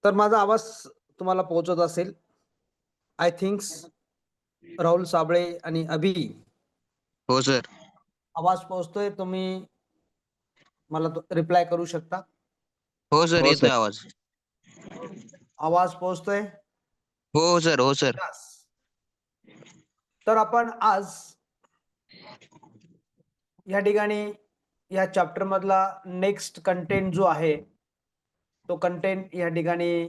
तर माझा आवाज तुम्हाला पोहोचत असेल. आय थिंक्स राहुल साबळे आणि अभि, हो सर. आवाज पोहोचतोय. तुम्ही मला रिप्लाय करू शकता. हो सर, येतोय आवाज. आवाज पोहोचतोय. हो सर, हो सर. तर आपण आज या ठिकाणी या चॅप्टर मधला नेक्स्ट कंटेंट जो आहे तो कंटेंट या ठिकाणी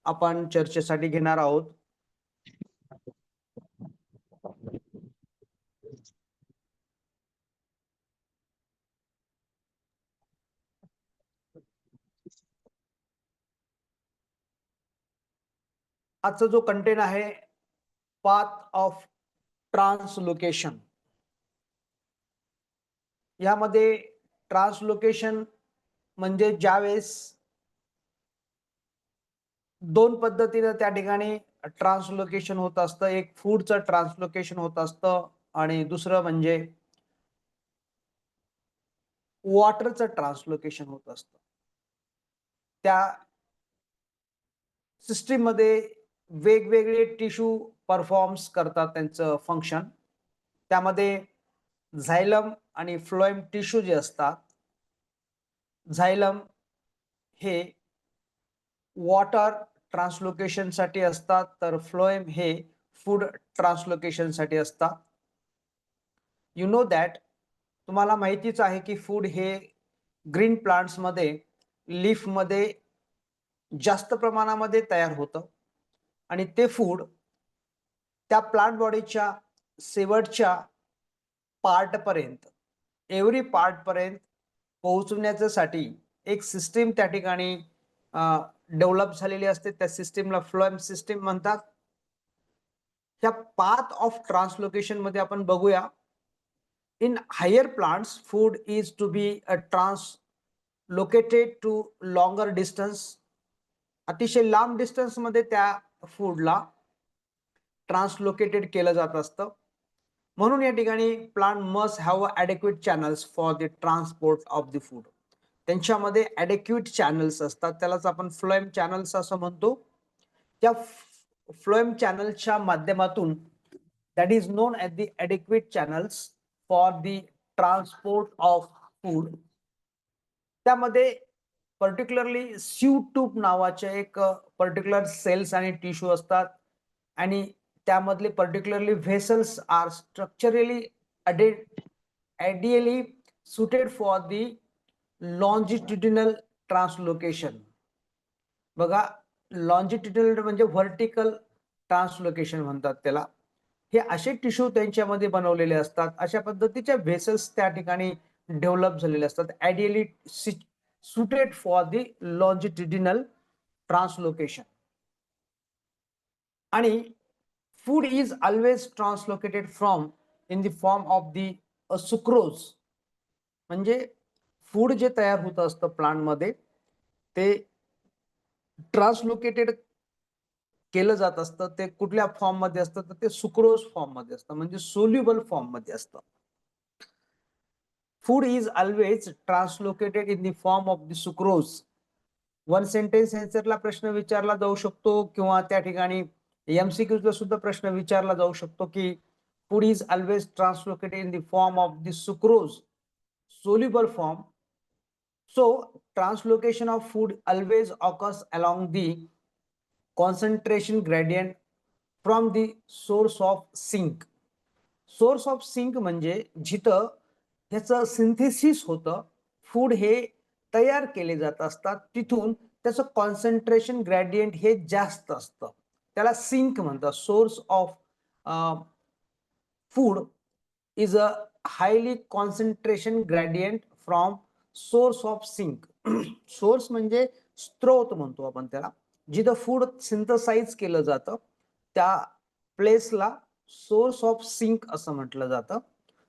आपण चर्चेसाठी घेणार आहोत. आजचा जो कंटेंट आहे पाथ ऑफ ट्रान्सलोकेशन. यामध्ये ट्रान्सलोकेशन म्हणजे ज्यावेळेस दोन पद्धतीने त्या ठिकाणी ट्रान्सलोकेशन होत असतं. एक फूडचं ट्रान्सलोकेशन होत असतं आणि दुसरं म्हणजे वॉटरचं ट्रान्सलोकेशन होत असतं. त्या सिस्टीम मध्ये वेगवेगळे टिश्यू परफॉर्म्स करतात त्यांचं फंक्शन. त्यामध्ये झायलम आणि फ्लोएम टिश्यू जे असतात, झायलम हे वॉटर ट्रान्सलोकेशन साठी असतात, तर फ्लोएम हे फूड ट्रान्सलोकेशन साठी असतात. यू नो दॅट, तुम्हाला माहितीच आहे की फूड हे ग्रीन प्लांट्स मध्ये लीफ मध्ये जास्त प्रमाणामध्ये तयार होतं आणि ते फूड त्या प्लांट बॉडीच्या शेवटच्या पार्ट पर्यंत, एव्हरी पार्ट पर्यंत पोहोचण्यासाठी एक सिस्टीम त्या ठिकाणी डेव्हलप झालेली असते. त्या सिस्टीमला फ्लोएम सिस्टीम म्हणतात. त्या पाथ ऑफ ट्रान्सलोकेशन मध्ये आपण बघूया, in higher plants food is to be translocated to longer distance. अतिशय लांब डिस्टन्स मध्ये त्या फूडला ट्रान्सलोकेटेड केलं जात असतं. म्हणून या ठिकाणी plant must have adequate channels for the transport of the food. त्यांच्यामध्ये ॲडेक्वेट चॅनल्स असतात, त्यालाच आपण फ्लोएम चॅनल्स असं म्हणतो. त्या फ्लोएम चॅनलच्या माध्यमातून, that is non as the adequate channels for the transport of food, त्यामध्ये पर्टिक्युलरली स्यू ट्यूब नावाचे एक पर्टिक्युलर सेल्स आणि टिश्यू असतात आणि त्यामधले particularly vessels are structurally ideally suited for the longitudinal translocation. बघा, लॉन्जिट्युडिनल म्हणजे व्हर्टिकल ट्रान्सलोकेशन म्हणतात त्याला. हे असे टिश्यू त्यांच्यामध्ये बनवलेले असतात. अशा पद्धतीच्या व्हेसल्स त्या ठिकाणी डेव्हलप झालेले असतात, ideally suited for the longitudinal translocation. आणि food is always translocated from in the form of the sucrose. म्हणजे फूड जे तयार होत असतं प्लांट मध्ये ते ट्रान्सलोकेटेड केलं जात असतं. ते कुठल्या फॉर्म मध्ये असतं, तर ते सुक्रोज फॉर्म मध्ये असतं, म्हणजे सोल्युबल फॉर्म मध्ये असतं. Food is always translocated in the form of the sucrose. One sentence आन्सरला प्रश्न विचारला जाऊ शकतो किंवा त्या ठिकाणी एमसीक्यूला सुद्धा प्रश्न विचारला जाऊ शकतो की food is always translocated in the form of the sucrose, soluble form. So translocation of food always occurs along the concentration gradient from the source of sink. Source of sink म्हणजे जिथं ह्याचं सिंथेसिस होतं, food हे तयार केले जात असतात, तिथून त्याचं कॉन्सन्ट्रेशन ग्रेडियंट हे जास्त असतं, त्याला सिंक म्हणतात. Source of food is a highly concentration gradient from source of sink. Source म्हणजे स्त्रोत म्हणतो आपण त्याला, जिथं फूड सिंथसाइज केलं जातं त्या प्लेसला सोर्स ऑफ सिंक असं म्हटलं जातं.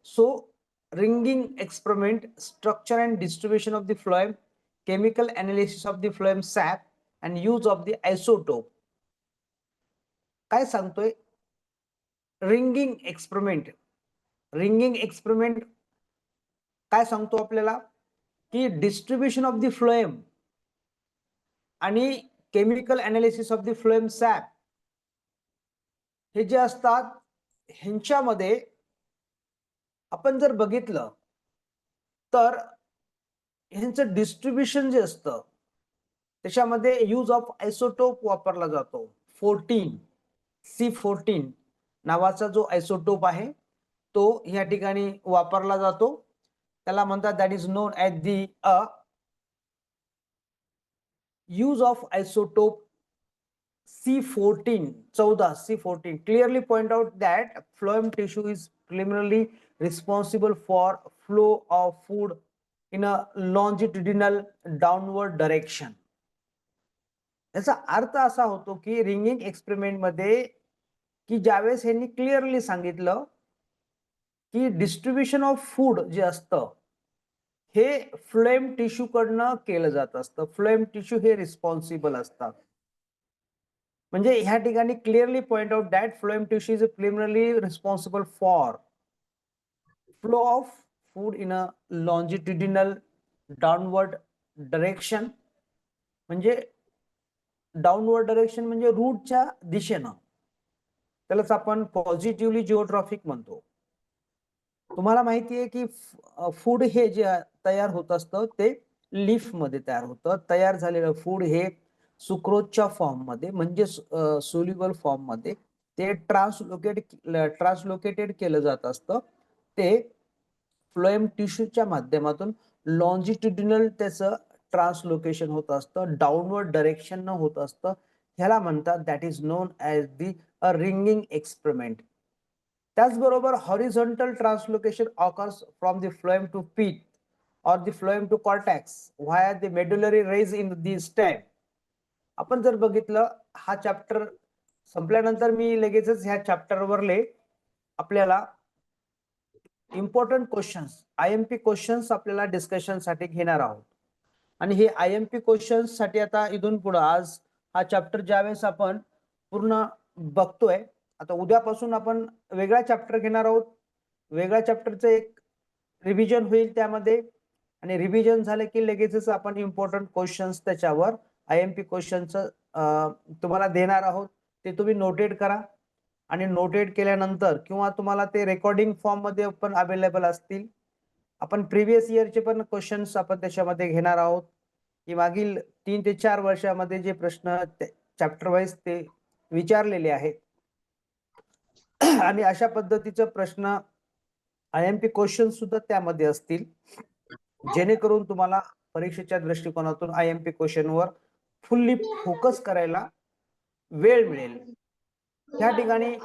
So ringing experiment, structure and distribution of the phloem, chemical analysis of the phloem SAP and use of the isotope. काय सांगतोय? Ringing experiment. रिंगिंग एक्सपेरिमेंट काय सांगतो आपल्याला की डिस्ट्रीब्युशन ऑफ द फ्लोएम आणि chemical analysis of the phloem SAP हे जे असतात ह्यांच्यामध्ये आपण जर बघितलं तर ह्यांचं डिस्ट्रीब्युशन जे असतं त्याच्यामध्ये यूज ऑफ आयसोटोप वापरला जातो. 14C14 नावाचा जो आयसोटोप आहे तो या ठिकाणी वापरला जातो. त्याला म्हणतात that is non as the use of isotope C14 C14 clearly point out that phloem tissue is primarily responsible for flow of food in a longitudinal downward direction. याचा अर्थ असा होतो की रिंगिंग एक्सपेरिमेंट मध्ये की ज्यावेळेस यांनी क्लिअरली सांगितलं की डिस्ट्रीब्युशन ऑफ फूड जे असतं हे फ्लोएम टिश्यू कडनं केलं जात असतं. फ्लोएम टिश्यू हे रिस्पॉन्सिबल असतात. म्हणजे ह्या ठिकाणी clearly point out that phloem tissue is primarily responsible for flow of food in a longitudinal downward direction. म्हणजे डाउनवर्ड डायरेक्शन म्हणजे रूटच्या दिशेनं. त्यालाच आपण पॉझिटिव्हली जिओट्रॉफिक म्हणतो. तुम्हाला माहिती आहे की फूड हे जे तयार होत असतं ते लीफ मध्ये तयार होतं. तयार झालेलं फूड हे सुक्रोजच्या फॉर्म मध्ये म्हणजे सोल्युबल फॉर्म मध्ये ते ट्रान्सलोकेटेड केलं जात असतं. ते फ्लोएम टिश्यूच्या माध्यमातून लॉन्जिट्युडिनल त्याचं ट्रान्सलोकेशन होत असतं, डाऊनवर्ड डायरेक्शन होत असतं. ह्याला म्हणतात that is non as the ringing experiment. त्याचबरोबर horizontal translocation occurs from the phloem to pith or the phloem to cortex via the medullary rays in the stem. आपण जर बघितलं हा चॅप्टर संपल्यानंतर मी लगेचच ह्या चॅप्टर वरले आपल्याला इम्पॉर्टंट क्वेश्चन्स IMP क्वेश्चन्स आपल्याला डिस्कशन साठी घेणार आहोत. आणि हे IMP क्वेश्चन्स साठी आता इथून पुढे आज हा चॅप्टर ज्यावेळेस आपण पूर्ण बघतोय, आता उद्यापासून आपण वेगळा चॅप्टर घेणार आहोत. वेगळ्या चॅप्टरचं एक रिव्हिजन होईल त्यामध्ये, आणि रिव्हिजन झाले की लगेचच आपण इम्पॉर्टंट क्वेश्चन्स त्याच्यावर IMP क्वेश्चनच तुम्हाला देणार आहोत. ते तुम्ही नोटेड करा, आणि नोटेड केल्यानंतर किंवा तुम्हाला ते रेकॉर्डिंग फॉर्म मध्ये पण अवेलेबल असतील. आपण प्रिव्हियस इयरचे पण क्वेश्चन्स आपण त्याच्यामध्ये घेणार आहोत की मागील 3 ते 4 वर्षामध्ये जे प्रश्न चॅप्टर वाईज ते विचारलेले आहेत. आणि अशा पद्धतीचे प्रश्न IMP क्वेश्चन सुद्धा त्यामध्ये असतील, जेणेकरून तुम्हाला परीक्षेच्या दृष्टिकोनातून IMP question were fully focus करायला वेळ मिळेल. या ठिकाणी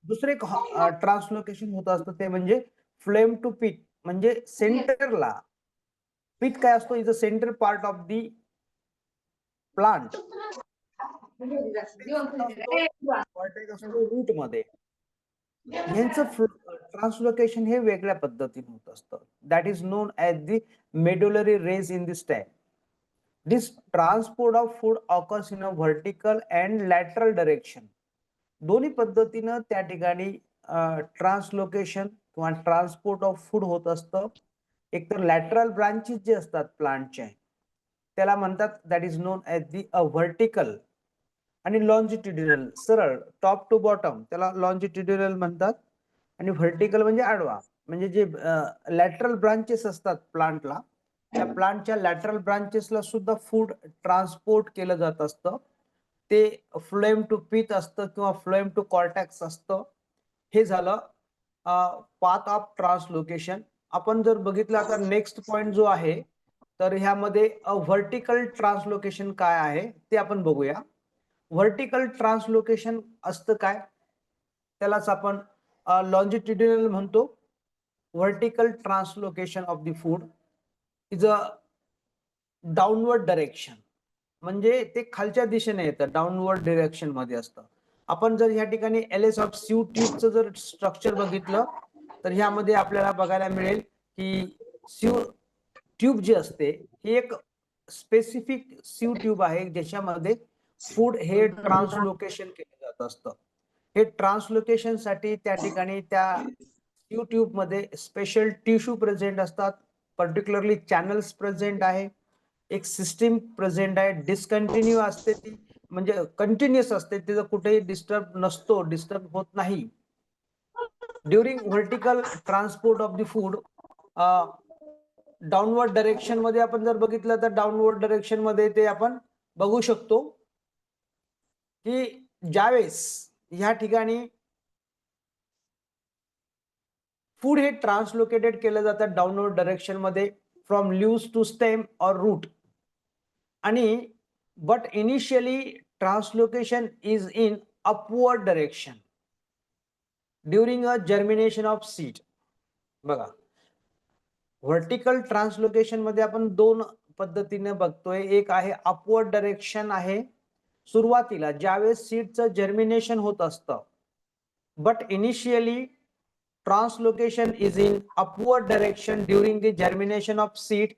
दुसरे ट्रान्सलोकेशन होत असतं ते म्हणजे फ्लेम टू पीथ. म्हणजे सेंटरला पीथ काय असतो, is a centre part of the plant. Root मध्ये यांचं ट्रान्सलोकेशन हे वेगळ्या पद्धतीने होत असतं. That is non as the medullary rays in the stem. This transport of food occurs in a vertical and lateral direction. दोन्ही पद्धतीनं त्या ठिकाणी ट्रान्सलोकेशन किंवा ट्रान्सपोर्ट ऑफ फूड होत असतं. एक तर लॅटरल ब्रांचेस जे असतात प्लांटचे त्याला म्हणतात that is non as the vertical, आणि लॉन्जिट्युडिनल सरळ टॉप टू बॉटम त्याला लॉन्जिट्युडिनल म्हणतात. आणि व्हर्टिकल म्हणजे आडवा. म्हणजे जे लॅटरल ब्रांचेस असतात प्लांटला, त्या प्लांटच्या लॅटरल ब्रांचेसला सुद्धा फूड ट्रान्सपोर्ट केलं जात असतं. ते फ्लोएम टू पीथ असतं किंवा फ्लोएम टू कॉर्टॅक्स असतं. हे झालं पाथ ऑफ ट्रान्सलोकेशन. आपण जर बघितलं आता नेक्स्ट पॉइंट जो आहे, तर ह्यामध्ये व्हर्टिकल ट्रान्सलोकेशन काय आहे ते आपण बघूया. व्हर्टिकल ट्रान्सलोकेशन असतं काय, त्यालाच आपण लॉन्जिट्युडिनल म्हणतो. Vertical translocation of the food is a downward direction. म्हणजे ते खालच्या दिशेने येतं, डाऊनवर्ड डायरेक्शन मध्ये असतं. आपण जर ह्या ठिकाणी LS ऑफ स्यू ट्यूबचं जर स्ट्रक्चर बघितलं तर ह्यामध्ये आपल्याला बघायला मिळेल की स्यू ट्यूब जी असते ही एक स्पेसिफिक स्यू ट्यूब आहे ज्याच्यामध्ये फूड हे ट्रान्सलोकेशन केलं जात असतं. हे ट्रान्सलोकेशन साठी त्या ठिकाणी त्या स्यू ट्यूब मध्ये स्पेशल टिश्यू प्रेझेंट असतात. पर्टिक्युलरली चॅनल्स प्रेझेंट आहे, एक सिस्टीम प्रेझेंट आहे, डिस्कंटिन्यू असते ती, म्हणजे कंटिन्युअस असते, तिचं कुठेही डिस्टर्ब नसतो, डिस्टर्ब होत नाही. During vertical transport of the food, downward direction मध्ये आपण जर बघितलं तर डाऊनवर्ड डायरेक्शन मध्ये ते आपण बघू शकतो की ज्यावेळेस ह्या ठिकाणी फूड हे ट्रान्सलोकेटेड केलं जातं डाऊनवर्ड डायरेक्शन मध्ये फ्रॉम लीव्स टू स्टेम और रूट, आणि but initially translocation is in upward direction during a germination of seed. बघा, व्हर्टिकल ट्रान्सलोकेशन मध्ये आपण दोन पद्धतीने बघतोय. एक आहे अपवर्ड डायरेक्शन आहे सुरुवातीला ज्यावेळेस सीडचं जर्मिनेशन होत असतं, but initially translocation is in upward direction during the germination of seed,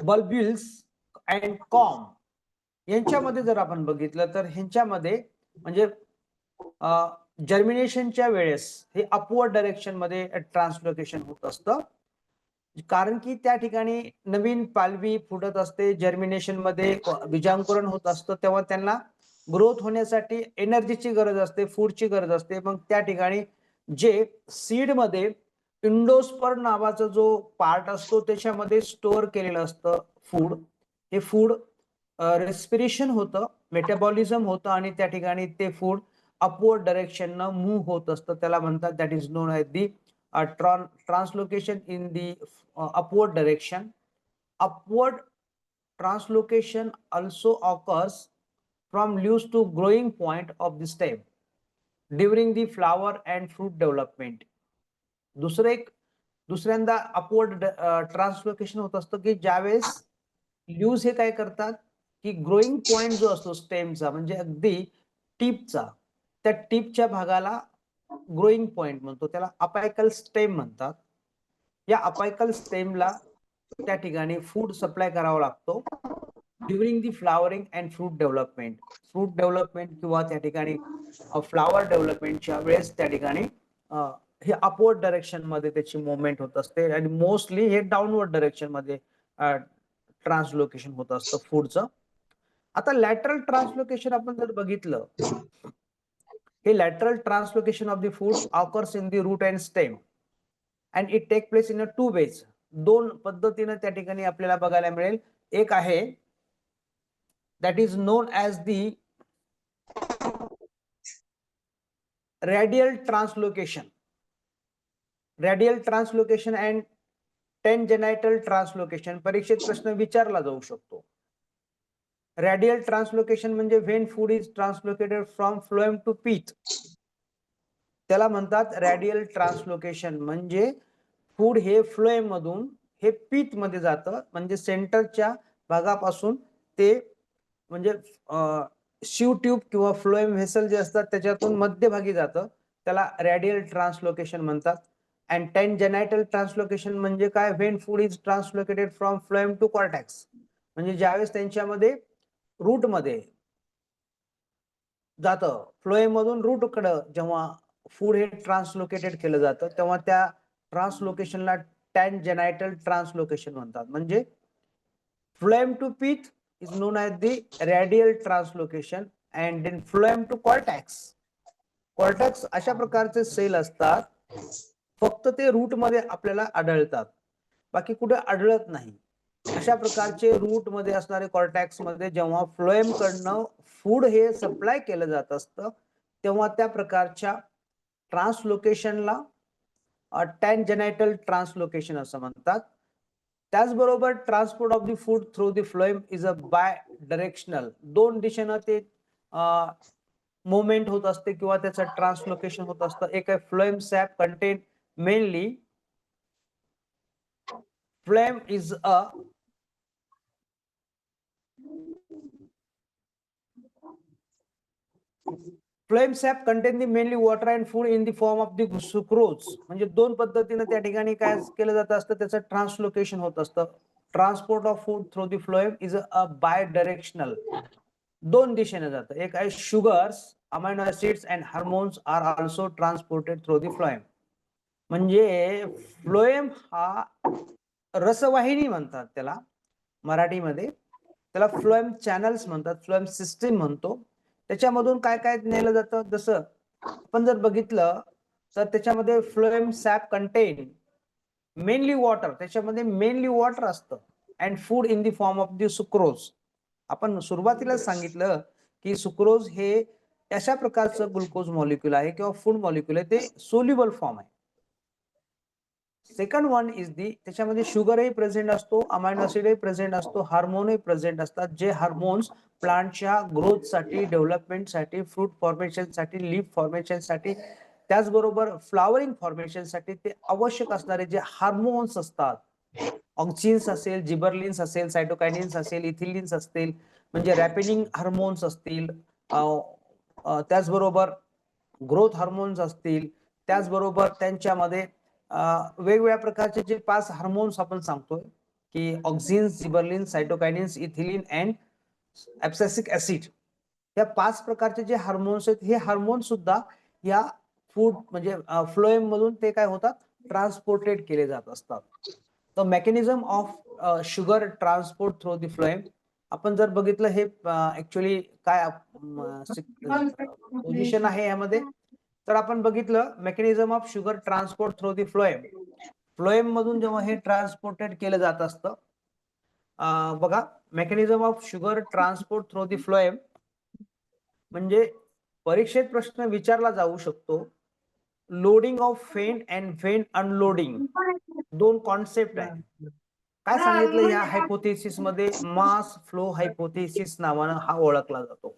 bulbils and corm. यांच्यामध्ये जर आपण बघितलं तर ह्यांच्यामध्ये म्हणजे जर्मिनेशनच्या वेळेस हे अपवर्ड डायरेक्शन मध्ये ट्रान्सलोकेशन होत असतं, कारण की त्या ठिकाणी नवीन पालवी फुटत असते, जर्मिनेशन मध्ये बीजांकुरण होत असतं, तेव्हा त्यांना ग्रोथ होण्यासाठी एनर्जीची गरज असते, फूडची गरज असते. मग त्या ठिकाणी जे सीड मध्ये इंडोस्पर्म नावाचा जो पार्ट असतो त्याच्यामध्ये स्टोअर केलेलं असतं फूड, हे फूड रेस्पिरेशन होतं, मेटाबॉलिझम होतं, आणि त्या ठिकाणी ते फूड अपवर्ड डायरेक्शन न मूव्ह होत असतं. त्याला म्हणतात that is non as the translocation in the upward direction. Upward translocation also occurs from leaves to growing point of the stem during the flower and fruit development. दुसऱ्यांदा upward translocation होत असतं की ज्यावेळेस ल्यूज हे काय करतात की ग्रोईंग पॉइंट जो असतो स्टेमचा, म्हणजे अगदी टिपचा, त्या टिपच्या भागाला ग्रोईंग पॉइंट म्हणतो, त्याला अपायकल स्टेम म्हणतात. या अपायकल स्टेमला त्या ठिकाणी फूड सप्लाय करावा लागतो during the flowering and fruit development. Fruit development किंवा त्या ठिकाणी फ्लावर डेव्हलपमेंटच्या वेळेस त्या ठिकाणी हे अपवर्ड डायरेक्शन मध्ये त्याची मुवमेंट होत असते, आणि मोस्टली हे डाऊनवर्ड डायरेक्शन मध्ये ट्रान्सलोकेशन होत असतं फूडचं. आता लॅटरल ट्रान्सलोकेशन आपण जर बघितलं, हे lateral translocation of the food occurs in the root and stem and it take place in a two ways. दोन पद्धतीने त्या ठिकाणी आपल्याला बघायला मिळेल. एक आहे दॅट इज नोन ॲज दी radial translocation. Radial translocation and tangential translocation परीक्षेत प्रश्न विचारला जाऊ शकतो. रॅडियल ट्रान्सलोकेशन म्हणजे when food is translocated from phloem to pith, त्याला म्हणतात रॅडियल ट्रान्सलोकेशन. म्हणजे फूड हे फ्लोएम मधून हे पीथ मध्ये जातं, म्हणजे सेंटरच्या भागापासून ते म्हणजे शिव ट्यूब किंवा फ्लोएम व्हेसल जे असतात त्याच्यातून मध्यभागी जातं, त्याला रॅडियल ट्रान्सलोकेशन म्हणतात. अँड टेंजेनायटल ट्रान्सलोकेशन म्हणजे काय, when food is translocated from phloem to cortex, म्हणजे ज्यावेळेस त्यांच्यामध्ये रूट मध्ये जातं, फ्लोएम मधून रूट कडे जेव्हा फूड हे ट्रान्सलोकेटेड केलं जातं तेव्हा त्या ट्रान्सलोकेशनला टेंजेनायटल ट्रान्सलोकेशन म्हणतात. म्हणजे phloem to pith is known as the radial translocation and then phloem to cortex. Cortex अशा प्रकारचे सेल असतात, फक्त ते रूट मध्ये आपल्याला आढळतात, बाकी कुठे आढळत नाही. अशा प्रकारचे रूट मध्ये असणारे कॉर्टेक्स मध्ये जेव्हा फ्लोएम कडनं फूड हे सप्लाय केलं जात असतं तेव्हा त्या प्रकारच्या ट्रान्सलोकेशनला टॅन्जेनायटल ट्रान्सलोकेशन असं म्हणतात. त्याचबरोबर transport of the food through the phloem is a bidirectional, दोन दिशेनं ते मुवमेंट होत असते किंवा त्याचं ट्रान्सलोकेशन होत असतं. एक आहे phloem SAP content mainly, phloem is a phloem SAP contain the mainly water and food in the form of the sucrose. म्हणजे दोन पद्धतीने त्या ठिकाणी काय केलं जात असतं, त्याचं ट्रान्सलोकेशन होत असतं. Transport of food through the phloem is a bidirectional, दोन दिशेने जातं. एक आहे sugars, amino acids and hormones are also transported through the phloem. म्हणजे फ्लोएम हा रसवाहिनी म्हणतात त्याला मराठीमध्ये. त्याला फ्लोएम चॅनल्स म्हणतात, फ्लोएम सिस्टीम म्हणतो. त्याच्यामधून काय काय नेलं जातं, जसं आपण जर बघितलं तर त्याच्यामध्ये phloem SAP content mainly water, त्याच्यामध्ये मेनली वॉटर असतं, and food in the form of the sucrose. आपण सुरुवातीला सांगितलं की सुक्रोज हे अशा प्रकारचं ग्लुकोज मॉलिक्यूल आहे किंवा फूड मॉलिक्यूल आहे, ते सोल्युबल फॉर्म आहे. सेकंड वन इज दी, त्याच्यामध्ये शुगरही प्रेझेंट असतो, अमायनो ऍसिडही प्रेझेंट असतो, हार्मोनही प्रेझेंट असतात, जे हार्मोन्स प्लांटच्या ग्रोथसाठी, डेव्हलपमेंटसाठी, फ्रूट फॉर्मेशनसाठी, लीफ फॉर्मेशनसाठी, त्याचबरोबर फ्लावरिंग फॉर्मेशनसाठी ते आवश्यक असणारे जे हार्मोन्स असतात, ऑक्सिन्स असेल, जिबरलिन्स असेल, सायटोकायनिन्स असेल, इथिलिन्स असतील, म्हणजे रॅपेनिंग हार्मोन्स असतील, त्याचबरोबर ग्रोथ हार्मोन्स असतील, त्याचबरोबर त्यांच्यामध्ये वेगवेगळ्या प्रकारचे जे 5 हार्मोन्स आपण सांगतोय की auxins, gibberellins, सायटोकायनिन्स, ethylene and abscisic acid, या 5 प्रकारचे जे हार्मोन्स आहेत, हे हार्मोन्स सुद्धा या फूड म्हणजे फ्लोएम मधून ते काय होतात, ट्रान्सपोर्टेड केले जात असतात. The mechanism of sugar transport through the phloem, आपण जर बघितलं हे ऍक्च्युअली काय पोझिशन आहे यामध्ये, तर आपण बघितलं mechanism of sugar transport through the phloem. Phloem मधून जेव्हा हे ट्रान्सपोर्टेड केलं जात असतं, बघा, mechanism of sugar transport through the phloem म्हणजे परीक्षेत प्रश्न विचारला जाऊ शकतो. Loading of fan and fan unloading, दोन कॉन्सेप्ट आहे. काय सांगितलं या हायपोथेसिस मध्ये, मास फ्लो हायपोथेसिस नावानं हा ओळखला जातो.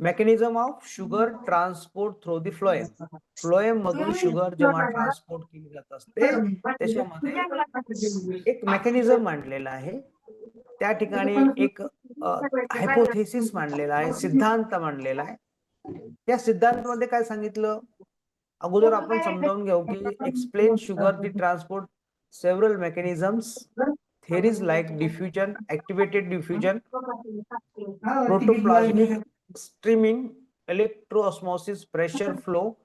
Mechanism of sugar transport through the phloem, phloem मधून शुगर जेव्हा ट्रान्सपोर्ट केली जात असते, त्याच्यामध्ये एक मेकॅनिझम मांडलेला आहे. त्या ठिकाणी एक हायपोथेसिस मांडलेला आहे, सिद्धांत मांडलेला आहे. या सिद्धांतामध्ये काय सांगितलं, अगोदर आपण समजावून घेऊ की explain sugar the transport several mechanisms, theories like diffusion, activated diffusion, protoplasmic streaming, electroosmosis, pressure flow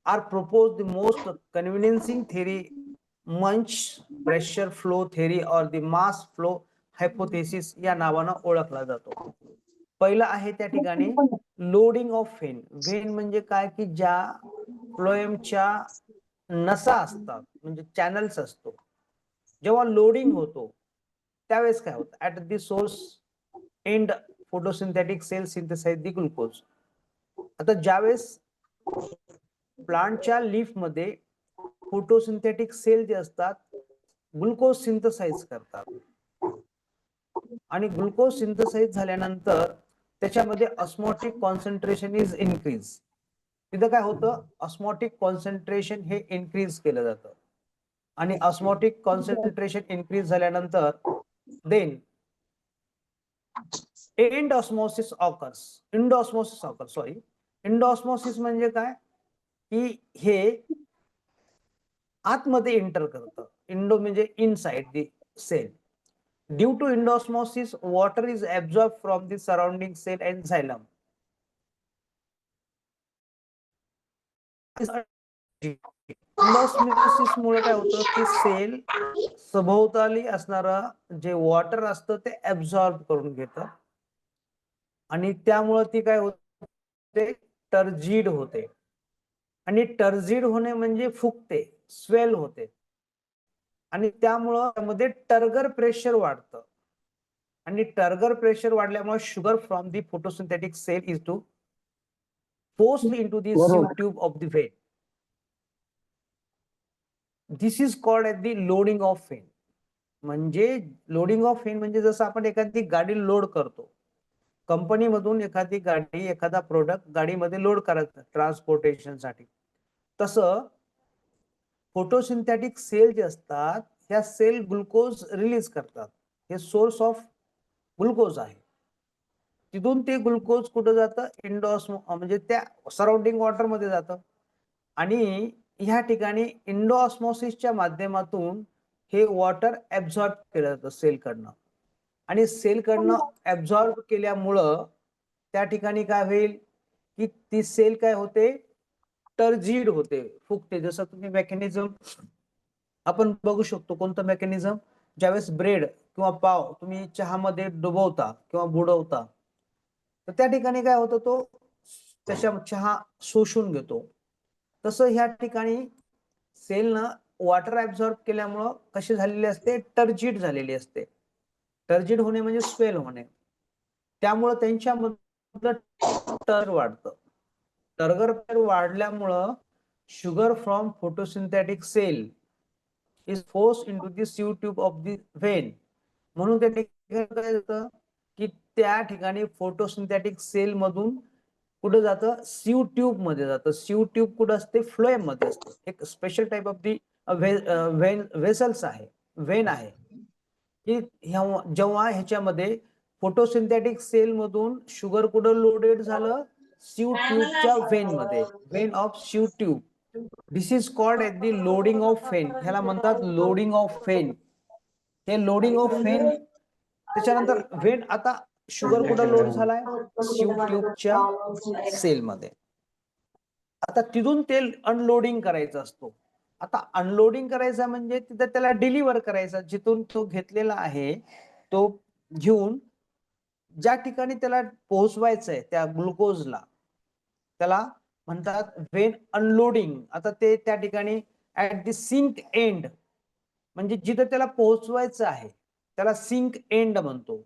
are proposed. The most convincing theory, Munch pressure flow theory or the mass flow hypothesis या नावानं ओळखला जातो. पहिला आहे त्या ठिकाणी loading of when. When म्हणजे काय की ज्या फ्लोएमच्या नसा असतात, म्हणजे चॅनल्स असतो, जेव्हा लोडिंग होतो त्यावेळेस काय होतं, at the source end photosynthetic cell synthesize the glucose. आता ज्यावेळेस प्लांटच्या लीफ मध्ये फोटोसिंथेटिक सेल जे असतात ग्लुकोज सिंथेसाइज करतात, आणि ग्लुकोज सिंथेसाइज झाल्यानंतर त्याच्यामध्ये ऑस्मोटिक कॉन्सन्ट्रेशन इज इन्क्रीज. तिथं काय होतं, ऑस्मोटिक कॉन्सन्ट्रेशन हे इन्क्रीज केलं जातं, आणि ऑस्मोटिक कॉन्सन्ट्रेशन इन्क्रीज झाल्यानंतर then endosmosis occurs. Endosmosis occur, sorry, endosmosis म्हणजे काय की हे आतमध्ये एंटर करतं. इंडो म्हणजे inside the cell. Due to endosmosis water is absorb from the surrounding cell and xylem. Endosmosis मुळे काय होतं की सेल सभोवताली असणारं जे वॉटर असतं ते ऍब्झॉर्ब करून घेतं, आणि त्यामुळे ती काय होते, टर्जिड होते. आणि टर्जिड होणे म्हणजे फुगते, स्वेल होते, आणि त्यामुळं त्यामध्ये टर्गर प्रेशर वाढतं, आणि टर्गर प्रेशर वाढल्यामुळे sugar from the photosynthetic cell is to forced into the sieve tube of the vein. This is called at the loading of vein. म्हणजे लोडिंग ऑफ फेन म्हणजे जसं आपण एखादी गाडी लोड करतो, कंपनीमधून एखादी गाडी, एखादा प्रोडक्ट गाडीमध्ये लोड करायचं ट्रान्सपोर्टेशनसाठी, तसं फोटोसिंथेटिक सेल जे असतात ह्या सेल ग्लुकोज रिलीज करतात. हे सोर्स ऑफ ग्लुकोज आहे. तिथून ते ग्लुकोज कुठं जातं, म्हणजे त्या सराउंडिंग वॉटर मध्ये जातं, आणि ह्या ठिकाणी इंडोऑस्मोसिसच्या माध्यमातून हे वॉटर ऍब्झॉर्ब केलं जातं सेलकडनं, आणि सेलकडनं ऍब्झॉर्ब केल्यामुळं त्या ठिकाणी काय होईल की ती सेल काय होते, टर्जिड होते, फुगते. जसं तुम्ही मेकॅनिझम आपण बघू शकतो, कोणतं मेकॅनिझम, ज्यावेळेस ब्रेड किंवा पाव तुम्ही चहामध्ये डुबवता किंवा बुडवता, तर त्या ठिकाणी काय होतं, तो त्याच्या चहा शोषून घेतो. तसं ह्या ठिकाणी सेलनं वॉटर ऍब्झॉर्ब केल्यामुळं कशी झालेली असते, टर्जिड झालेली असते. टर्जिड होणे म्हणजे स्वेल होणे. त्यामुळं त्यांच्यामधलं टर वाढतं. टर्गर वाढल्यामुळं sugar from photosynthetic cell is force into the sieve tube of the vein. म्हणून त्या ठिकाणी काय होतं की त्या ठिकाणी फोटोसिंथेटिक सेल मधून कुठे जातं, सीव ट्यूब मध्ये जातं. सीव ट्यूब कुठं असते, फ्लोएम मध्ये असते. एक special type of the vessels आहे, व्हेन आहे की जेव्हा ह्याच्यामध्ये फोटोसिंथेटिक सेल मधून शुगर कुठं लोडेड झालं, सीव ट्यूबच्या व्हेन मध्ये, vein of sieve tube. This is called at the loading of vein. ह्याला म्हणतात लोडिंग ऑफ फेन. हे लोडिंग ऑफ फेन. त्याच्यानंतर व्हेन आता शुगर कुठं लोड झालाय, सीव ट्यूबच्या सेलमध्ये. आता तिथून तेल अनलोडिंग करायचं असतो. आता अनलोडिंग करायचं म्हणजे तिथं त्याला डिलिव्हर करायचा, जिथून तो घेतलेला आहे तो घेऊन ज्या ठिकाणी त्याला पोहोचवायचंय त्या ग्लुकोजला, त्याला म्हणतात व्हेन अनलोडिंग. आता ते त्या ठिकाणी ऍट द सिंक एंड, म्हणजे जिथं त्याला पोहोचवायचं आहे त्याला सिंक एंड म्हणतो.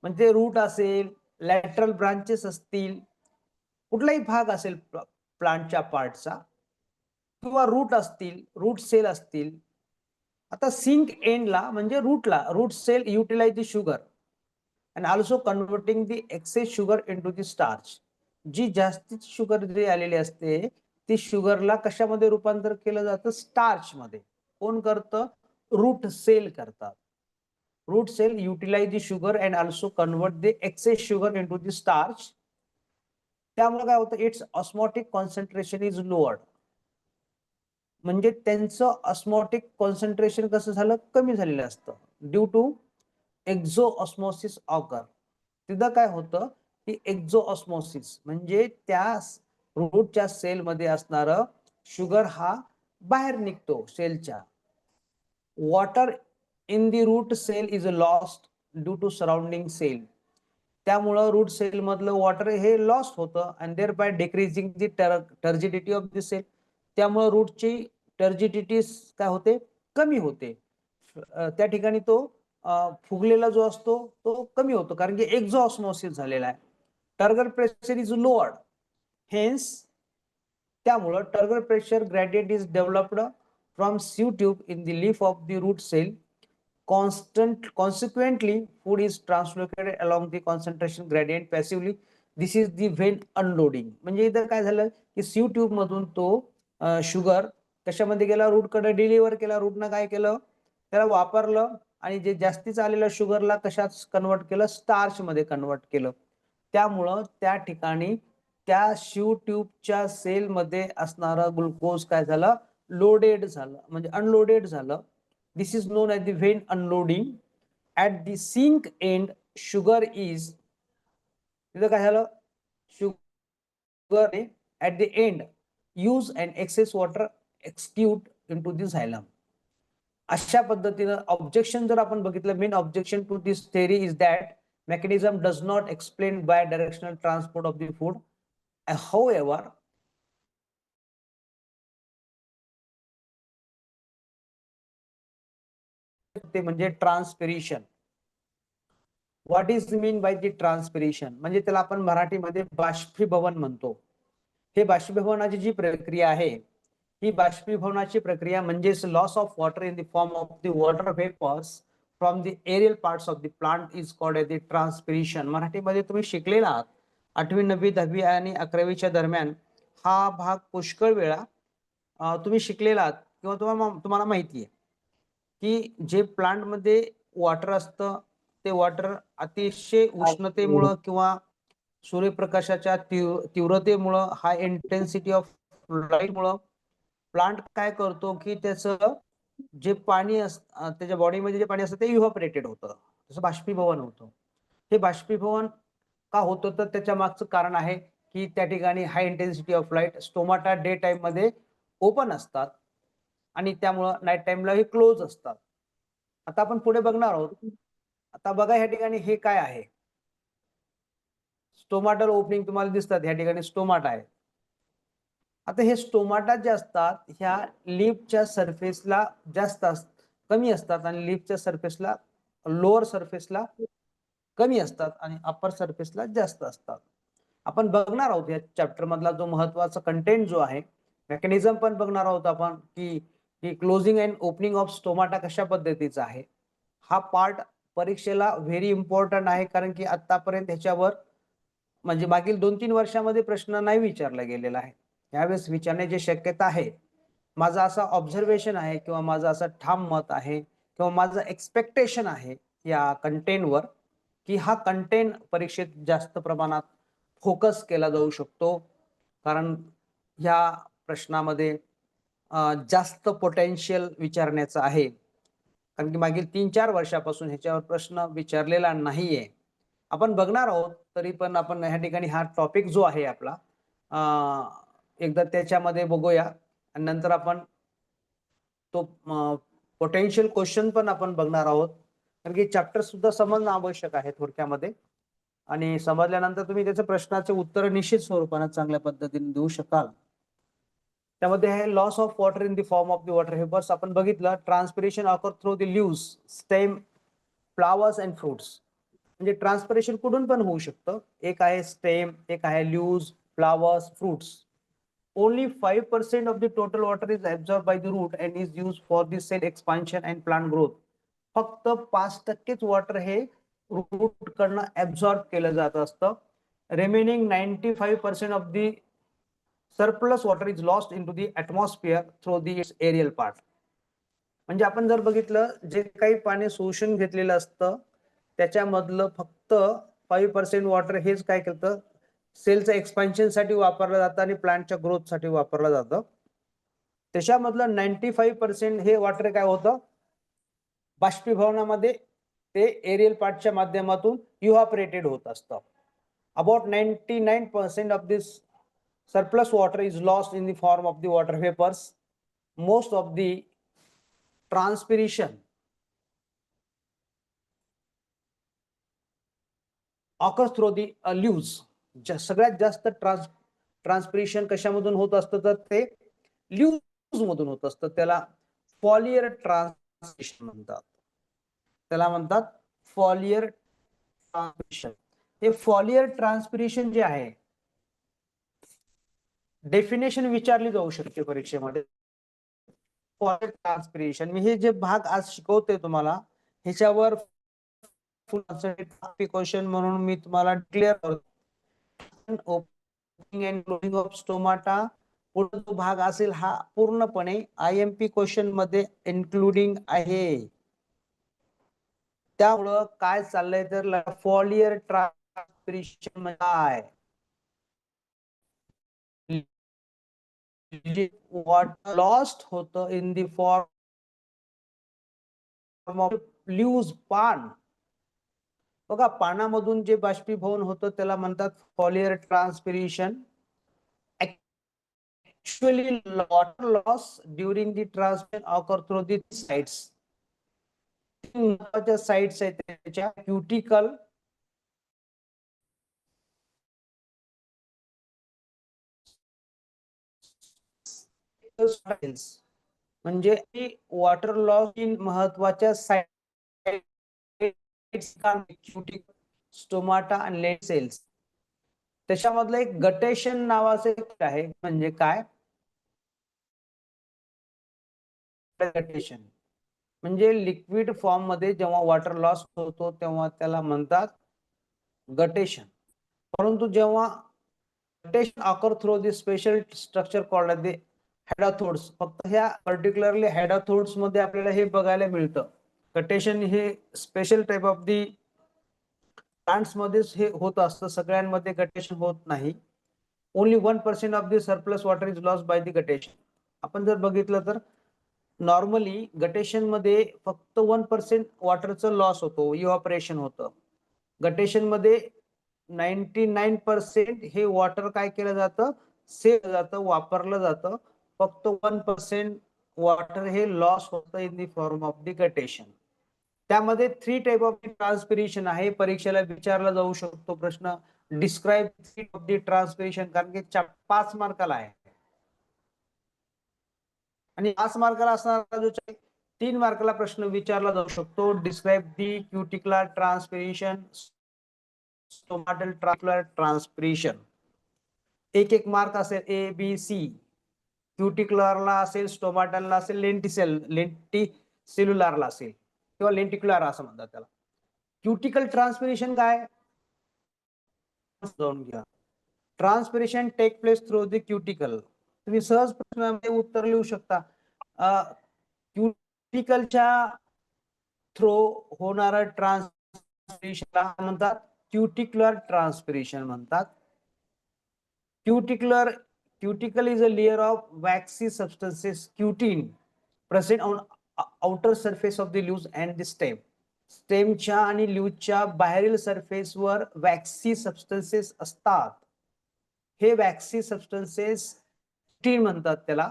म्हणजे रूट असेल, लॅटरल ब्रांचेस असतील, कुठलाही भाग असेल प्लांटच्या पार्टचा, किंवा रूट असतील, रूट सेल असतील. आता सिंक एंडला म्हणजे रूटला, root cell utilise the sugar and also converting the excess sugar into the starch. जी जास्तीची शुगर जी आलेली असते ती शुगरला कशामध्ये रूपांतर केलं जातं, स्टार्च मध्ये. कोण करतं, रूट सेल करतात. Root cell utilise the sugar and also convert the excess sugar into the starch. त्यामुळे काय होतं, its osmotic concentration is lowered. म्हणजे त्यांचं ऑस्मोटिक कॉन्सन्ट्रेशन कसं झालं, कमी झालेलं असतं due to exosmosis occur. तिथं काय होतं की एक्झो ऑस्मोसिस म्हणजे त्या रूटच्या सेलमध्ये असणारं शुगर हा बाहेर निघतो सेलच्या. Water in the root cell is lost due to surrounding cell. त्यामुळं रूट सेल मधलं वॉटर हे लॉस्ट होतं and thereby decreasing the turgidity of the cell. त्यामुळे रूटची टर्जिडिटी काय होते, कमी होते. त्या ठिकाणी तो फुगलेला जो असतो तो कमी होतो, कारण की एक्झॉस्मोसिस झालेला आहे. Turgor pressure is lowered, hence त्यामुळं turgor pressure gradient is developed from sieve tube in the leaf of the root cell. Consequently, food is translocated along the concentration gradient passively. This is the vein unloading. म्हणजे इथं काय झालं की sieve tube मधून तो sugar कशामध्ये गेला, रूटकडे deliver केला. रूटनं काय केलं, त्याला वापरलं आणि जे जास्तीच आलेलं शुगरला कशात कन्वर्ट केलं, स्टार्च मध्ये कन्वर्ट केलं. त्यामुळं त्या ठिकाणी त्या सीव ट्यूबच्या सेलमध्ये असणारा ग्लुकोज काय झालं, लोडेड झालं, म्हणजे अनलोडेड झालं. This is known as the vein unloading. At the sink end, sugar is, तिथं काय झालं, sugar at the end use and excess water excrete into the xylem. अशा पद्धतीनं ऑब्जेक्शन जर आपण बघितलं, main objection to this theory is that mechanism does not explain bidirectional transport of the food. However, ते म्हणजे transpiration. What is mean by the transpiration, म्हणजे त्याला आपण मराठीमध्ये बाष्पीभवन म्हणतो. हे बाष्पीभवनाची जी प्रक्रिया आहे, ही बाष्पीभवनाची प्रक्रिया म्हणजेच loss of water in the form of the water vapours from the aerial parts of the plant is called as the transpiration. मराठीमध्ये तुम्ही शिकलेला आहात 8वी 9वी 10वी आणि 11वीच्या दरम्यान हा भाग पुष्कळ वेळा तुम्ही शिकलेला आहात किंवा तुम्हाला माहिती आहे की जे प्लांट मध्ये वॉटर असतं ते वॉटर अतिशय उष्णतेमुळं किंवा सूर्यप्रकाशाच्या तीव्रतेमुळं, हाय इंटेन्सिटी ऑफ लाईटमुळं प्लांट काय करतो की त्याचं जे पाणी त्याच्या बॉडीमध्ये जे पाणी असतं ते इव्हॅपोरेटेड होतं, तसं बाष्पीभवन होतं. हे बाष्पीभवन का होतं, तर त्याच्या मागचं कारण आहे की त्या ठिकाणी high intensity of light, stomata day time मध्ये ओपन असतात आणि त्यामुळं नाईट टाइमला हे क्लोज असतात. आता आपण पुढे बघणार आहोत. आता बघा या ठिकाणी हे काय आहे, स्टोमाटल ओपनिंग तुम्हाला दिसतात, या ठिकाणी स्टोमाटा आहे. आता हे स्टोमाटा जे असतात ह्या लिपच्या सरफेसला जास्त कमी असतात आणि लिपच्या सरफेसला, लोअर सरफेसला कमी असतात आणि अप्पर सरफेसला जास्त असतात. आपण बघणार आहोत या चॅप्टर मधला जो महत्वाचा कंटेंट जो आहे, मेकॅनिझम पण बघणार आहोत आपण की closing and opening of stomata कशा पद्धतीचा आहे. हा पार्ट परीक्षेला व्हेरी इम्पॉर्टंट आहे, कारण की आतापर्यंत ह्याच्यावर म्हणजे मागील 2-3 वर्षामध्ये प्रश्न नाही विचारला गेलेला आहे. यावेळेस विचारण्याची शक्यता आहे. माझं असं ऑब्झर्वेशन आहे किंवा माझं असं ठाम मत आहे किंवा माझं एक्सपेक्टेशन आहे या कंटेंटवर, की हा कंटेंट परीक्षेत जास्त प्रमाणात फोकस केला जाऊ शकतो, कारण ह्या प्रश्नामध्ये जास्त पोटेन्शियल विचारण्याचं आहे. कारण की मागील 3-4 वर्षापासून ह्याच्यावर प्रश्न विचारलेला नाहीये. आपण बघणार आहोत, तरी पण आपण ह्या ठिकाणी हा टॉपिक जो आहे आपला एकदा त्याच्यामध्ये बघूया आणि नंतर आपण तो पोटेन्शियल क्वेश्चन पण आपण बघणार आहोत, कारण की चॅप्टर सुद्धा समजणं आवश्यक आहे थोडक्यामध्ये. आणि समजल्यानंतर तुम्ही त्याच्या प्रश्नाचे उत्तर निश्चित स्वरूपाने चांगल्या पद्धतीने देऊ शकाल. त्यामध्ये आहे loss of water in the form of the water vapours. आपण बघितलं transpiration occur through the leaves, stem, flowers and fruits. म्हणजे ट्रान्सपिरेशन कुठून पण होऊ शकतं. एक आहे स्टेम, एक आहे leaves, flowers, fruits. Only 5% of the total water is absorbed by the root and is used for the cell expansion and plant growth. फक्त 5% वॉटर हे रूट कडनं ऍब्झॉर्ब केलं जात असतं. Remaining 95% of the surplus water is lost into the atmosphere through the its aerial part. म्हणजे आपण जर बघितलं, जे काही पाणी शोषून घेतलेलं असतं त्याच्यामधलं फक्त 5% वॉटर हेच काय करतं, सेलच्या एक्सपान्शन साठी वापरलं जातं आणि प्लांटच्या ग्रोथ साठी वापरलं जातं. त्याच्यामधलं 95% हे वॉटर काय होतं, बाष्पीभवनामध्ये ते एरियल पार्टच्या माध्यमातून इव्हॅपोरेटेड होत असतं. About 99% of this surplus water is lost in the form of the water vapors. Most of the transpiration occurs through the leaves. सगळ्यात जास्त ट्रान्सपिरेशन कशामधून होत असतं, तर ते लीव्स मधून होत असतं. त्याला फॉलियर ट्रान्सपिरेशन म्हणतात. त्याला म्हणतात फॉलियर ट्रान्सपिरेशन. हे फॉलियर ट्रान्सपिरेशन जे आहे, डेफिनेशन विचारली जाऊ शकते परीक्षेमध्ये. फॉलियर ट्रान्सपिरेशन, मी हे जे भाग आज शिकवते तुम्हाला ह्याच्यावर क्वेश्चन म्हणून मी तुम्हाला क्लिअर करतो. Opening and closing of stomata पुढे जो भाग असेल हा पूर्णपणे IMP क्वेश्चन मध्ये इन्क्लुडिंग आहे. त्यामुळं काय चाललंय तर फॉलियर ट्रान्सपिरेशन काय, वॉटर लॉस्ट होतं in the form of leaves, पान. बघा, पानामधून जे बाष्पीभवन होतं त्याला म्हणतात foliar transpiration. Actually, water loss during the transpiration occur through the sites. महत्वाच्या साइट्स आहेत त्याच्या क्युटिकल, म्हणजे वॉटर लॉस इन महत्वाच्या साइट्स, स्टोमाटा आणि लेट सेल्स. त्याच्यामधलं एक गटेशन नावाचं एक आहे. म्हणजे काय गटेशन, म्हणजे लिक्विड फॉर्म मध्ये जेव्हा वॉटर लॉस होतो तेव्हा त्याला म्हणतात गटेशन. परंतु जेव्हा guttation occur through the special structure called the hydathodes, फक्त ह्या पर्टिक्युलरली हेडाथोड्स मध्ये आपल्याला हे बघायला मिळतं. गटेशन हे special type of the plants मध्येच हे होत असतं, सगळ्यांमध्ये गटेशन होत नाही. Only 1% of the surplus water is lost by the guttation. आपण जर बघितलं तर नॉर्मली गटेशन मध्ये फक्त 1% वॉटरचं लॉस होतो, इव्हॅपोरेशन होतं. गटेशन मध्ये 99% हे वॉटर काय केलं जातं, सेव्ह जातं, वापरलं जातं. फक्त 1% वॉटर हे लॉस होतं इन द फॉर्म ऑफ डिकटेशन. त्यामध्ये 3 टाइप ऑफ ट्रान्सपिरेशन आहे. परीक्षेला विचारला जाऊ शकतो प्रश्न, डिस्क्राईब 3 ऑफ द ट्रान्सपिरेशन, कारण की 5 मार्काला आहे. आणि 5 मार्काला असणारा जो 3 मार्काला प्रश्न विचारला जाऊ शकतो, डिस्क्राईब दी क्युटिक्युलर ट्रान्सपिरेशन, स्टोमॅटल ट्रान्सपिरेशन. एक मार्क असेल ए बी सी. क्युटिक्युलरला असेल, स्टोमॅटलला असेल, लेंटिसेल्युलरला असेल किंवा लेंटिक्युलर असं म्हणतात त्याला. क्युटिकल ट्रान्सपिरेशन काय, जाऊन घ्या. Transpiration take place through the cuticle. तुम्ही सहज प्रश्नामध्ये उत्तर लिहू शकता. क्युटिकलच्या थ्रू होणारा ट्रान्सपिरेशन म्हणतात क्युटिक्युलर ट्रान्सपिरेशन म्हणतात. Cuticle is a layer of waxy substances, cutin, present on outer surface of the leaves and the stem. स्टेमच्या आणि लीव्हच्या बाहेरील सरफेसवर वॅक्सी सबस्टन्सेस असतात. हे वॅक्सी सबस्टन्सेस क्युटिन म्हणतात त्याला.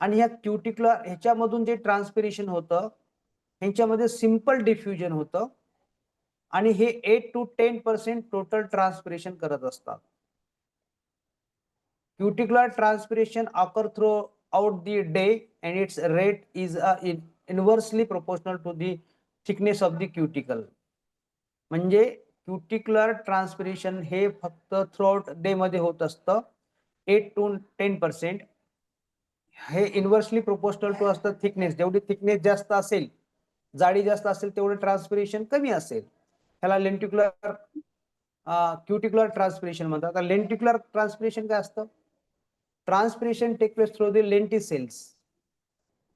आणि ह्या क्युटिक्युलर ह्याच्यामधून जे ट्रान्सपिरेशन होतं, ह्याच्यामध्ये सिंपल डिफ्युजन होतं आणि हे 8 to 10% टोटल ट्रान्सपिरेशन करत असतात. Cuticular transpiration occur throughout the day and its rate is inversely proportional to the thickness of the cuticle. म्हणजे क्युटिक्युलर ट्रान्सपिरेशन हे फक्त थ्रूआउट डे मध्ये होत असतं 8 to 10%. हे इन्व्हर्सली प्रोपोर्शनल टू असतं थिकनेस. जेवढी थिकनेस जास्त असेल, जाडी जास्त असेल, तेवढं ट्रान्सपिरेशन कमी असेल. ह्याला लेंटिक्युलर क्युटिक्युलर ट्रान्सपिरेशन म्हणतात. आता लेंटिक्युलर ट्रान्सपिरेशन काय असतं? Transpiration takes place through the lenticels.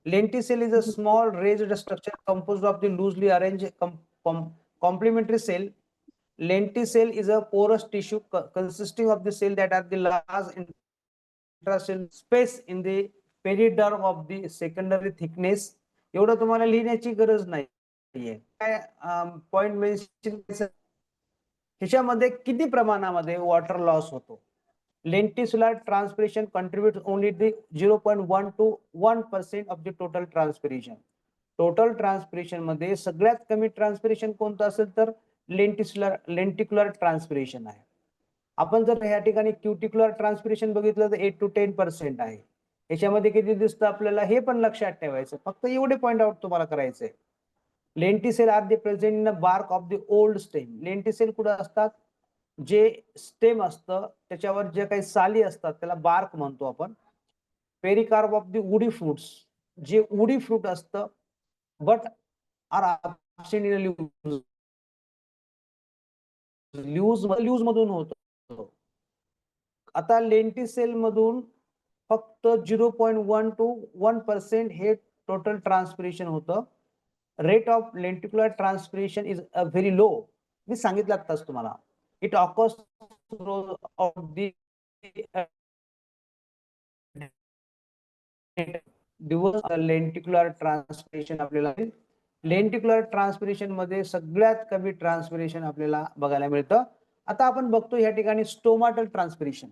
Lenticel is a small raised structure composed of the loosely arranged complementary cell. Lenticel is a porous tissue consisting of the cell that are the large intracell space in the periderm of the secondary thickness. एवढं तुम्हाला लिहिण्याची गरज नाहीये. काय point mention करायचं, ह्याच्यामध्ये किती प्रमाणामध्ये वॉटर लॉस होतो. Lenticular transpiration contributes only the 0.1 to 1% of the total transpiration. Total transpiration मध्ये सगळ्यात कमी ट्रान्सपिरेशन कोणतं असेल तर लेंटिक्युलर ट्रान्सपिरेशन आहे. आपण जर ह्या ठिकाणी क्युटिक्युलर ट्रान्सपिरेशन बघितलं तर 8 to 10% आहे. याच्यामध्ये किती दिसतं आपल्याला हे पण लक्षात ठेवायचं. फक्त एवढे पॉइंट आउट तुम्हाला करायचंय. Lenticel are the present in the bark of the old stem. Lenticel कुठे असतात? जे स्टेम असतं त्याच्यावर जे काही साली असतात त्याला बार्क म्हणतो आपण. Pericarp of the woody fruits, जे वुडी फ्रूट असतं but are absent in leaves मधून होतं. आता लेंटिसेल मधून फक्त 0.1 to 1% हे टोटल ट्रान्सपिरेशन होतं. Rate of lenticular transpiration is very low. मी सांगितलं आताच तुम्हाला. It occurs of the lenticular transpiration. आपल्याला लेंटिक्युलर ट्रान्सपिरेशन मध्ये सगळ्यात कमी ट्रान्सपिरेशन आपल्याला बघायला मिळतं. आता आपण बघतो या ठिकाणी stomatal transpiration.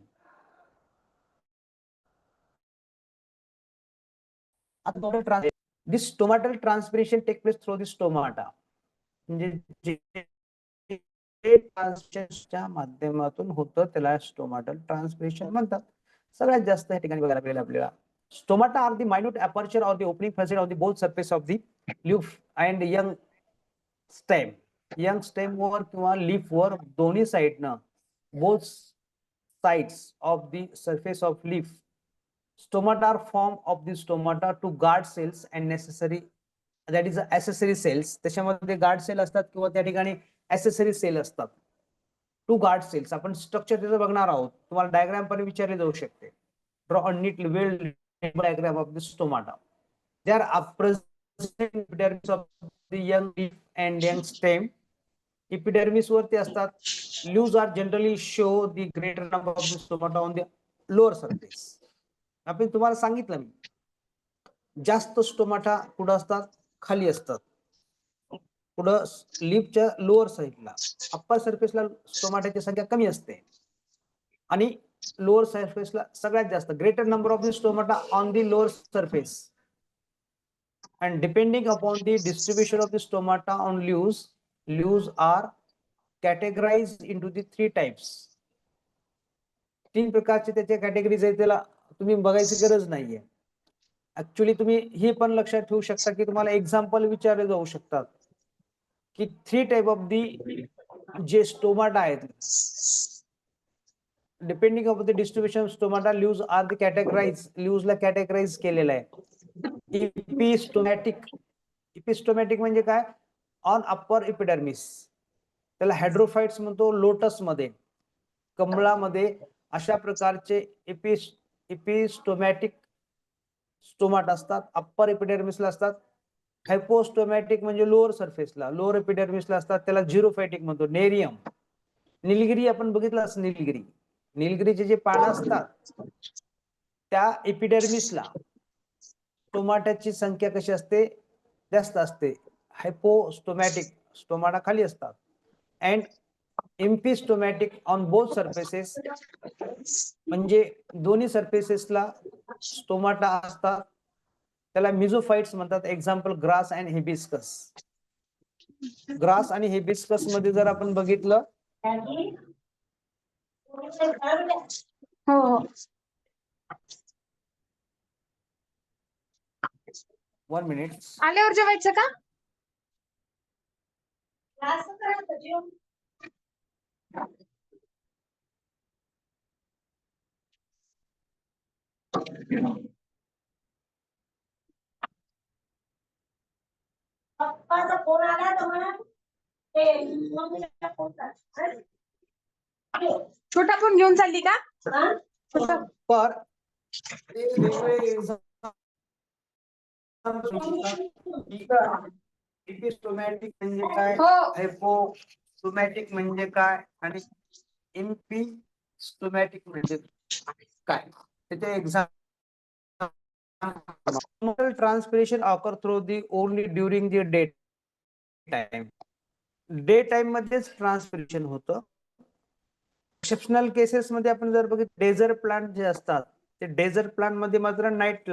This stomatal transpiration take place through the stomata. म्हणजे ट्रान्सपिरेशनच्या माध्यमातून होतं त्याला स्टोमॅटल ट्रान्सपिरेशन म्हणतात. सगळ्यात जास्त या ठिकाणी बघायला मिळेल आपल्याला. Stomata are the minute aperture or the opening present on the both surface of the leaf and young stem. Young stem वर किंवा लीफ वर दोन्ही साइडनं, both sides of the surface of leaf. Stomata are form of the stomata to guard cells and necessary, that is accessory cells. त्याच्यामध्ये guard cell असतात किंवा त्या ठिकाणी ॲसेसरी सेल असतात. Two guard cells. आपण स्ट्रक्चर त्याचं बघणार आहोत. तुम्हाला डायग्राम पण विचारले जाऊ शकते. Draw a neat well diagram of the stomata. They are present epidermis of the young leaf and young stem. Epidermis वरती असतात. Leaves are generally show the greater number of the stomata on the lower surface. आपण तुम्हाला सांगितलं मी, जास्त stomata कुठं असतात? खाली असतात. पुढं लिपच्या लोअर साईडला, अप्पर सरफेसला स्टोमाटाची संख्या कमी असते आणि लोअर सरफेसला सगळ्यात जास्त, greater number of the stomata on the lower surface. And depending upon the distribution of the stomata on leaves are categorized into the 3 types. 3 प्रकारचे त्याचे कॅटेगरीज आहेत, त्याला तुम्ही बघायची गरज नाहीये. ऍक्च्युली तुम्ही ही पण लक्षात ठेवू शकता की तुम्हाला एक्झाम्पल विचारले जाऊ शकतात की 3 टाइप ऑफ दी जे स्टोमाटा आहेत, depending of the distribution of stomata leaves are the categorise, लीव्सला कॅटेगराइज केलेलं आहे. इपिस्टोमॅटिक म्हणजे काय? ऑन अप्पर इपिडर्मिस, त्याला हायड्रोफाइट्स म्हणतो. लोटस मध्ये, कमळामध्ये अशा प्रकारचे इपिस्टोमॅटिक स्टोमाट असतात, अप्पर इपिडर्मिसला असतात. हायपोस्टोमॅटिक म्हणजे लोअर सरफेसला, लोअर एपिडर्मिसला असतात, त्याला झिरोफायटिक म्हणतो. नेरियम, निलगिरी आपण बघितलं असं, निलगिरीचे जे पानं असतात त्या एपिडर्मिसला स्टोमाटाची संख्या कशी असते? जास्त असते. हायपोस्टोमॅटिक स्टोमाटा खाली असतात. अँड एम्पिस्टोमॅटिक ऑन बोथ सरफेसेस, म्हणजे दोन्ही सरफेसेसला स्टोमाटा असतात, त्याला मिझोफाइट्स म्हणतात. Example grass and hibiscus. Grass आणि हिबिस्कस मध्ये जर आपण बघितलं, हो 1 मिनिट. आल्यावर जेवायचं का? पप्पाचा फोन आला तुम्हाला, छोटा फोन घेऊन चालली का? पर इपिस्टोमॅटिक म्हणजे काय, हायपोस्टोमॅटिक म्हणजे काय आणि इम्पिस्टोमॅटिक म्हणजे काय, त्याचे example. Transpiration occur through the only during the day time. Day time मध्येच ट्रान्सपिरेशन होतं. एक्सेप्शनल केसेस मध्ये आपण जर बघितलं, डेझर्ट प्लांट जे असतात, ते डेझर्ट प्लांट मध्ये मात्र नाईट